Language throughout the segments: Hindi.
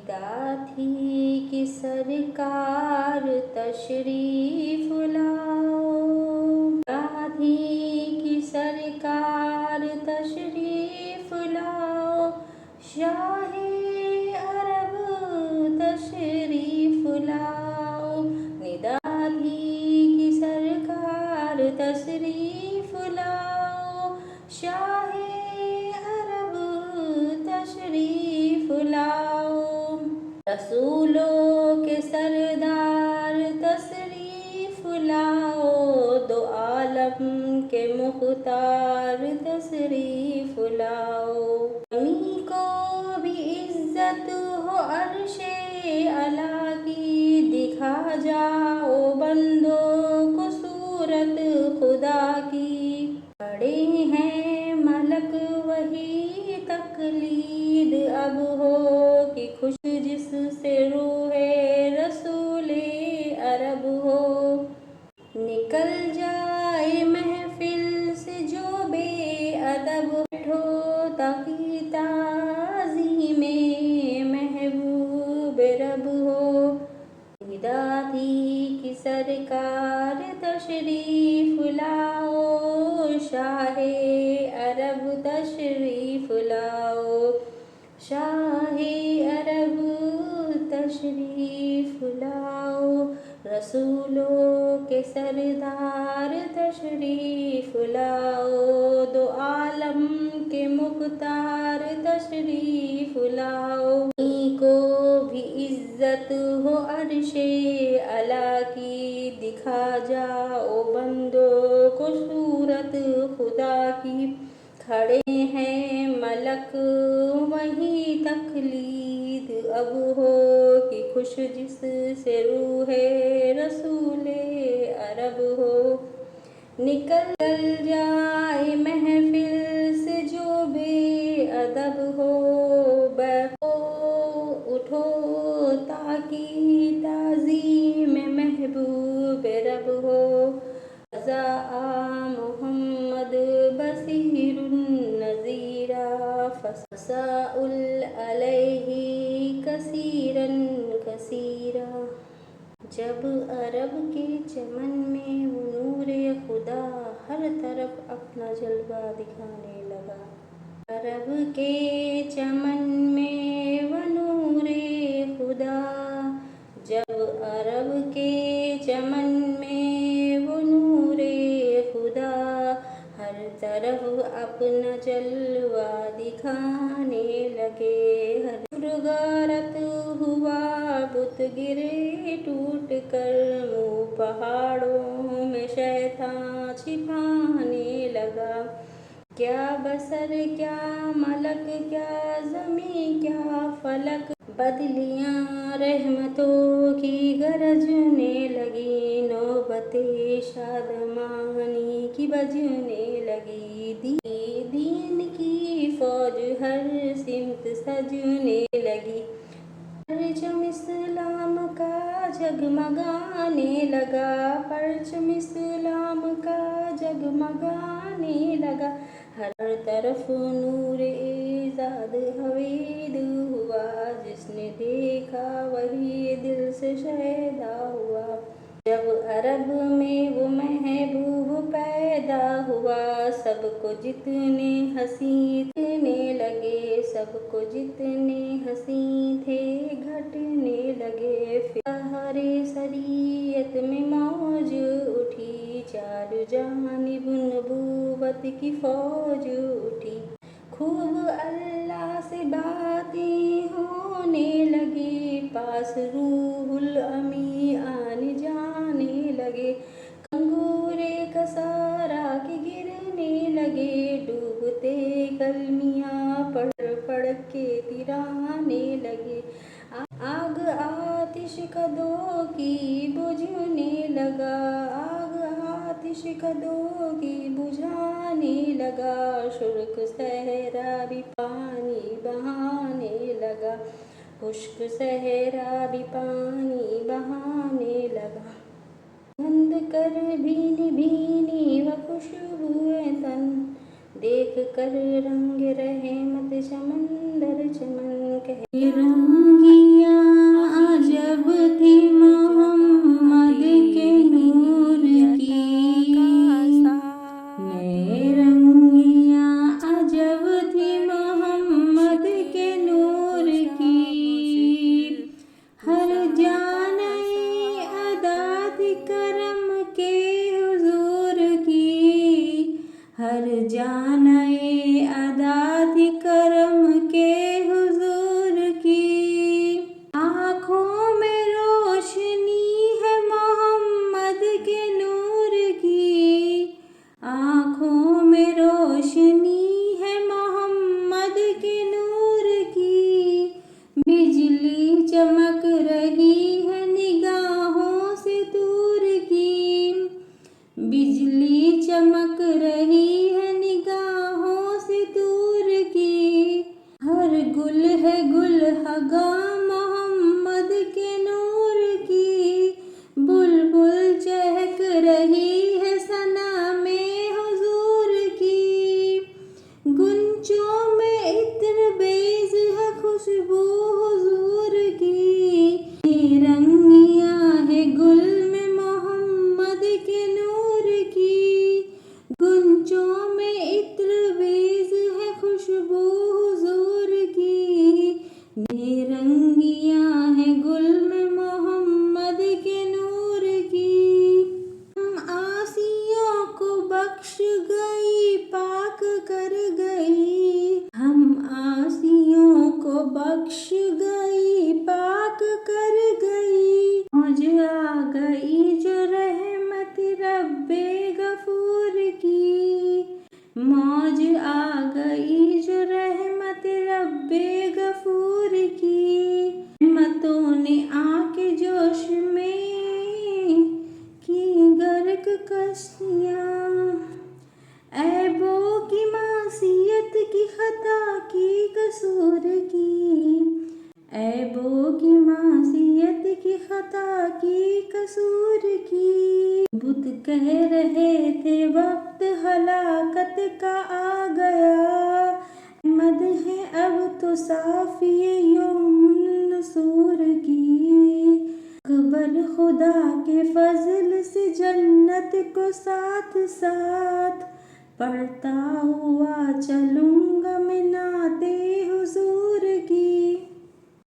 निदा थी कि सरकार तशरीफ लाओ, निदा थी कि सरकार तशरीफ लाओ, शाहे अरब तशरीफ लाओ। निदा थी कि सरकार तशरीफ लाओ, शाहे अरब तशरीफ लाओ। रसूलों के सरदार तशरीफ लाओ, दो आलम के मुख्तार तशरीफ लाओ। अमी को भी इज्जत हो अर्शे अला की, दिखा जाओ बंदो को सूरत खुदा की। खड़े हैं मलक वही तकलीद अब हो कि खुश जिससे रूहे रसूले अरब हो। निकल जाए महफिल से जो बेअदब, बैठो ताकि ताज़ी में महबूब रब हो। निदा थी कि सरकार तशरीफ लाओ, शाहे अरब तशरीफ लाओ, शाहे अरब तशरीफ लाओ। रसूलों के सरदार तशरीफ लाओ, दो आलम के मुख्तार तशरीफ लाओ। को भी इज्जत हो अर्शे अला की, दिखा जाओ बंदों को सूरत खुदा की। खड़े हैं मलक वही तकलीद अब हो कि खुश जिससे रूहे रसूले अरब हो। निकल जाए महफिल से जो बेअदब हो, बैठो उठो ताकि ताज़ी में महबूब रब हो। रज़ा मोहम्मद बसीरुन नज़ीरा, फसाउल अलैहि कसीरन कसीरा। जब अरब के चमन में वो नूरे खुदा हर तरफ अपना जलवा दिखाने लगा। अरब के चमन में वो नूरे खुदा, जब अरब के चमन में वो नूरे खुदा हर तरफ अपना जलवा दिखाने लगे। हर गारत हुआ बुत गिरे टूट कर, मुँह पहाड़ों में शैतान छिपाने लगा। क्या बसर क्या मलक क्या ज़मी क्या फलक, बदलियाँ रहमतों की गरजने लगी। नौबते शादमानी की बजने लगी। दीन की फौज हर सिमत सजने लगी। परचम इस्लाम का जगमगाने लगा, परचम इस्लाम का जगमगाने लगा। हर तरफ नूर इजाद हवीद हुआ, जिसने देखा वही दिल से शैदा हुआ। जब अरब में वो महबूब पैदा हुआ, सबको जितने हंसी थे लगे, सबको जितने हंसी थे घटने लगे। फिर हरे शरीयत में मौज उठी, चार जानिब नबूवत की फौज उठी। खूब अल्लाह से बातें होने लगी, पास रूहुल अमी आने जाने लगे। कंगूरे कसारा के गिरने लगे, डूबते कलमियाँ पढ़ पढ़ के तिराने लगे। आग आतिश कदों की बुझने लगा, आग आतिश कदों की बुझाने लगा। शुष्क सहरा भी पानी बहाने लगा, खुश्क सहरा भी पानी बहाने लगा। गंध कर भीनी भीनी व खुशबुए तन, देख कर रंग रहमत समंदर चमन कहे रंगी चमक रही है निगाहों से दूर की, बिजली चमक रही है निगाहों से दूर की। हर गुल है गुलहगा मोहम्मद के नूर की, बुलबुल चहक रही है सना में हुजूर की। गुंजों में इत्र बेज है खुशबू हुजूर की, रंगियां है गुल में मोहम्मद के नूर की। गुंजों में इत्र बेज है खुशबू हुजूर की, रंगियां है गुल में मोहम्मद के नूर की। हम आसियों को बख्श गई पाक कर गई, हम आसियों को बख्श गई पाक कर गई। मौज आ गई जो रहमत रब्बे गफूर की, मौज आ गई जो रहमत रब्बे गफूर की। रहमतों ने आके जोश में की गर्क कश्तियाँ, ऐबों की मासियत की खता की कसूर की, ऐबों की मासियत की खता की कसूर की। बुत कह रहे थे वक्त हलाकत का आ गया, मद है अब तो साफिए यौमुन नसूर की। खबर खुदा के फजल से जन्नत को साथ साथ, पढ़ता हुआ चलूंगा मैं नाते हुजूर की।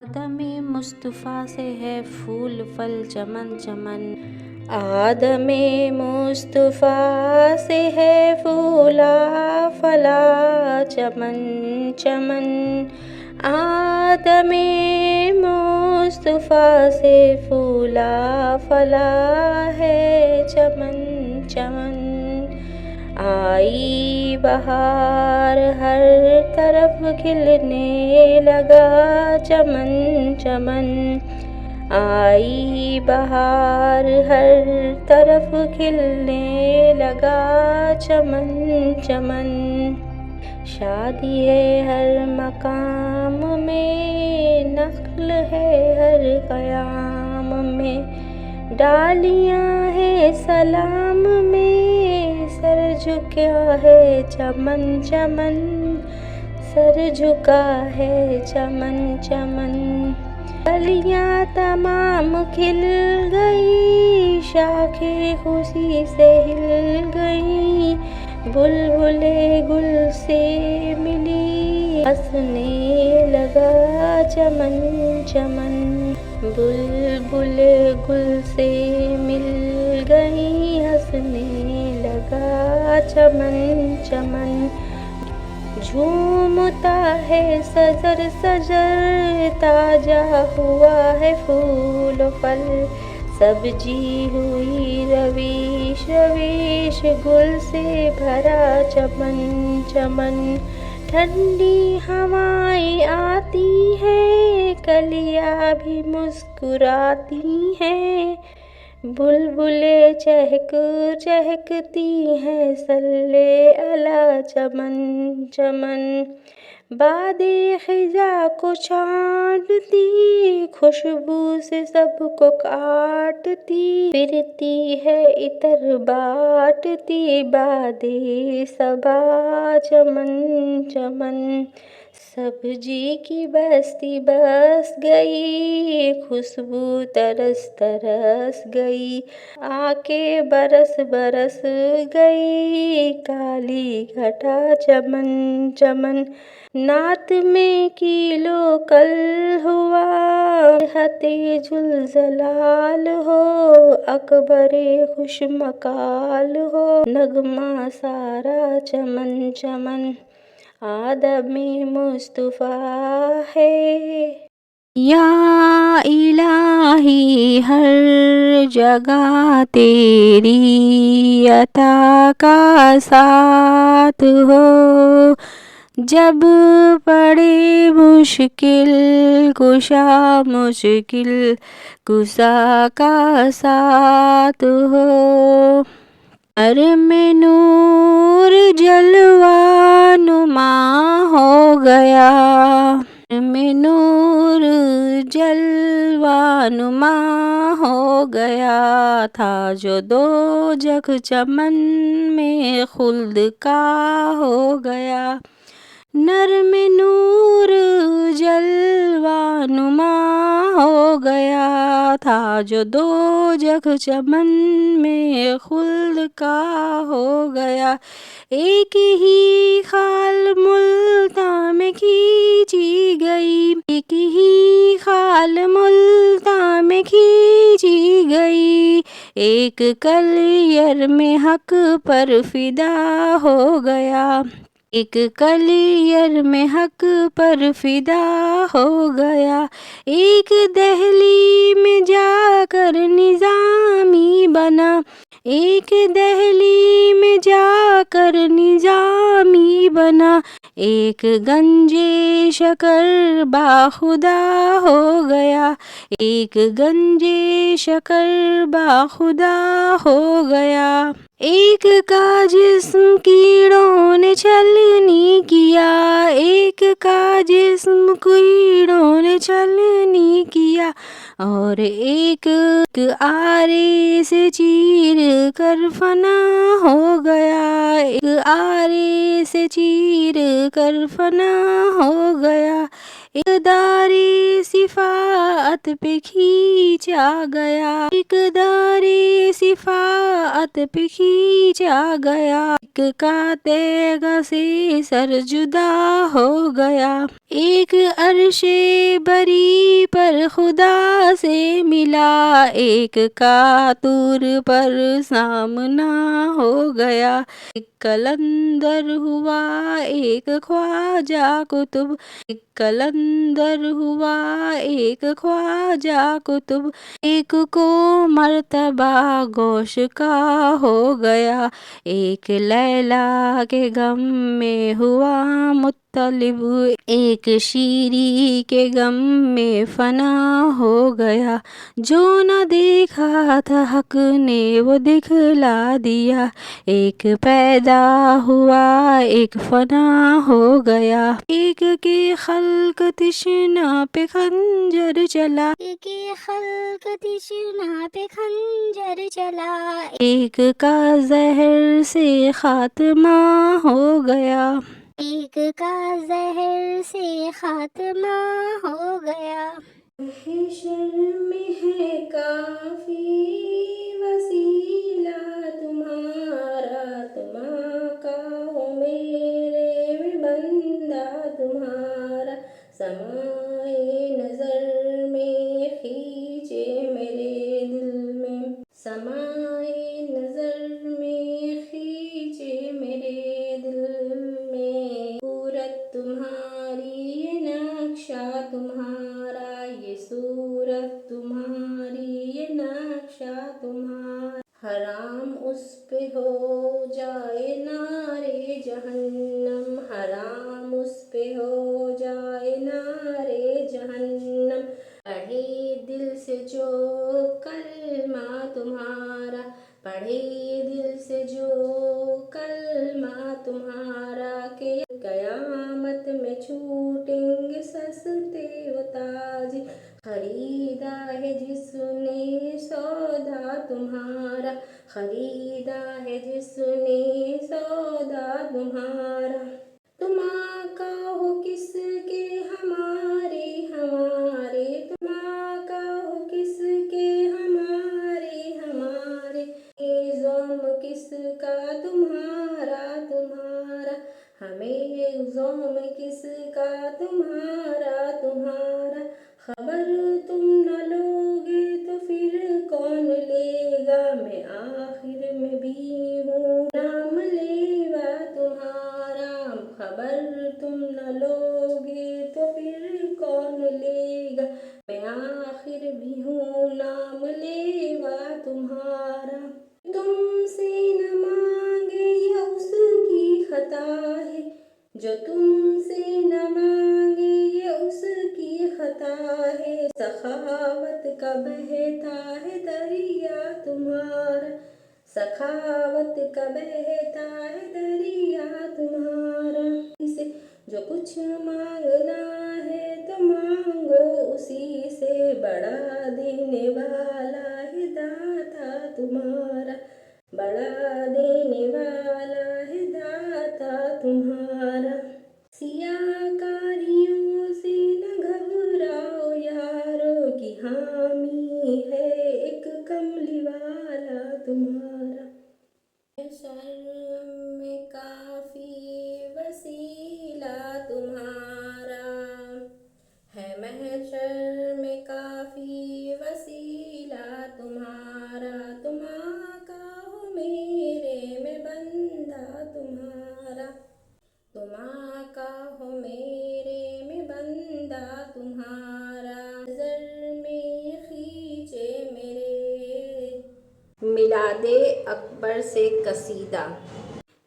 आदमे मुस्तफ़ा से है फूल फल चमन चमन, आदमे मुस्तफ़ा से है फूला फला चमन चमन। आदमे मुस्तफ़ा से फूला फला है चमन चमन। आई बहार हर तरफ खिलने लगा चमन चमन, आई बहार हर तरफ खिलने लगा चमन चमन। शादी है हर मकाम में, नख्ल है हर क़याम में, डालियाँ है सलाम में, सर झुका है चमन चमन, सर झुका है चमन चमन। कलियाँ तमाम खिल गई, शाखें खुशी से हिल गई, बुलबुले गुल से मिली, हंसने लगा चमन चमन। बुलबुल गुल से मिल गई, हंसने लगा चमन चमन। झूमता है सजर सजर, ताजा हुआ है फूल फल, सब्जी हुई रवीश रवीश, गुल से भरा चमन चमन। ठंडी हवाएं आती हैं, कलियां भी मुस्कुराती हैं, बुलबुलें चहक चहकती हैं, सल्ले अला चमन चमन। बादे खिजा को छांटती, खुशबू से सबको काटती, फिरती है इतर बाटती, बादे सबा चमन चमन। सब्जी की बस्ती बस गई, खुशबू तरस तरस गई, आके बरस बरस गई, काली घटा चमन चमन। नात में कीलो कल हुआ, हते जुलजलाल हो, अकबरे खुश मकाल हो, नगमा सारा चमन चमन। आदमे मुस्तफ़ा है। या इलाही हर जगह तेरी अता का साथ हो, जब पड़े मुश्किल कुशा मुश्किल कुशा का साथ हो। हर में नूर जलवा नुमा हो गया। में नूर जलवा नुमा हो गया था जो दो जग चमन में खुल्द का हो गया। नर में नूर जलवा नुमा हो गया था जो दो जग चमन में खुल्द का हो गया। एक ही खाल मुल्तां में खींची गई, एक ही खाल मुल्तां में खींची गई। एक कलियर में हक पर फिदा हो गया, एक कलियर में हक पर फिदा हो गया। एक दहली में जाकर निजामी बना, एक दहली में जाकर निजामी बना। एक गंजे शकर बाखुदा हो गया, एक गंजे शकर बाखुदा हो गया। एक का जिस्म कीड़ों ने छलनी किया, एक का जिस्म कीड़ों ने छलनी किया। और एक आरे से चीर कर फना हो गया, एक आरे से चीर कर फना हो गया। एक दारे सिफात पे खींचा गया, एक दारे सिफात पे खींचा गया। एक का तेगा से सर जुदा हो गया, एक अर्शे बरी पर खुदा से मिला। एक का तूर पर सामना हो गया, एक कलंदर हुआ एक ख्वाजा कुतुब, एक कलंदर हुआ एक ख्वाजा कुतुब। एक को मर्तबा गोश का हो गया, एक लैला के गम में हुआ मुत्तलिब। एक शीरी के गम में फना हो गया। जो न देखा था हक ने वो दिखला दिया। एक पैदा हुआ एक फना हो गया। एक के खल्क तिश्ना पे खंजर चला, एक के खल्क तिश्ना पे खंजर चला। एक का जहर से खात्मा हो गया, एक का जहर से खात्मा हो गया। शर्म में है काफी वसीला तुम्हारा, तुम्हारा हो मेरे में बंदा तुम्हारा। समाए नजर में खींचे मेरे दिल में, समाए नजर में खींचे मेरे दिल में। सूरत तुम्हारी ये नक्शा तुम्हारा, ये सूरत तुम्हारी ये नक्शा तुम्हारा। हराम उस पे हो जाए नारे जहन्नम, हराम उस पे हो जाए नारे जहन्नम। पढ़े दिल से जो कलमा तुम्हारा, पढ़े दिल से जो कलमा तुम्हारा। के कयामत में छूटेंगे सस्ते व ताज, खरीदा है जिसने सौदा तुम्हारा, खरीदा है जिसने सौदा तुम्हारा। तुम आका हो किसके हमारे हमारे, तुम आका हो किसके हमारे हमारे। ये ज़ौम किसका तुम्हारा तुम्हारा, हमें ज़ौम किसका तुम्हारा तुम्हारा। खबर तुम न लोगे तो फिर कौन लेगा, मैं आखिर में भी हूँ नाम लेवा तुम्हारा। खबर तुम न लोगे तो फिर कौन लेगा, मैं आखिर भी हूँ नाम लेवा तुम्हारा। तुमसे न मांगे ये उसकी खता है जो तुम सखावत का बहता है दरिया तुम्हारा, सखावत का बहता है दरिया तुम्हारा। इसे जो कुछ मांगना है तो मांगो, उसी से बड़ा देने वाला है दाता तुम्हारा, बड़ा देने वाला है दाता तुम्हारा। सियाकारियों से न घबराओ यारो की हामी है एक कमली वाला तुम्हारा। शर्म में काफी वसीला तुम्हारा, है महशर में काफी वसीला तुम्हारा। तुम आका हो मेरे में बंदा तुम्हारा, तुम आका हो मेरे में बंदा तुम्हारा। नज़र में खींचे मेरे, मिलादे अकबर से कसीदा।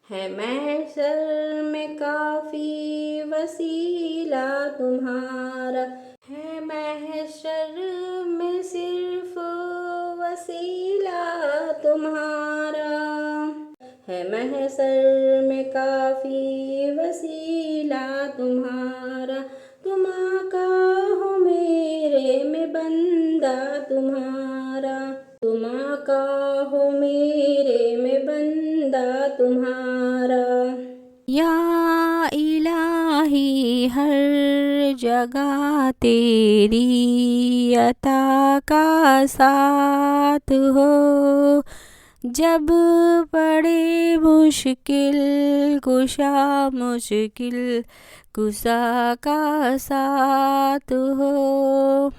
है महशर में काफ़ी वसीला तुम्हारा, है महशर में सिर्फ वसीला तुम्हारा, है महशर में काफ़ी वसीला तुम्हारा। तुम आका हो मेरे में बंदा तुम्हारा, तुम आका हो मेरे में बंदा तुम्हारा। या इलाही हर जगह तेरी अता का साथ हो, जब पड़े मुश्किल कुशा मुश्किल कुशा का साथ हो।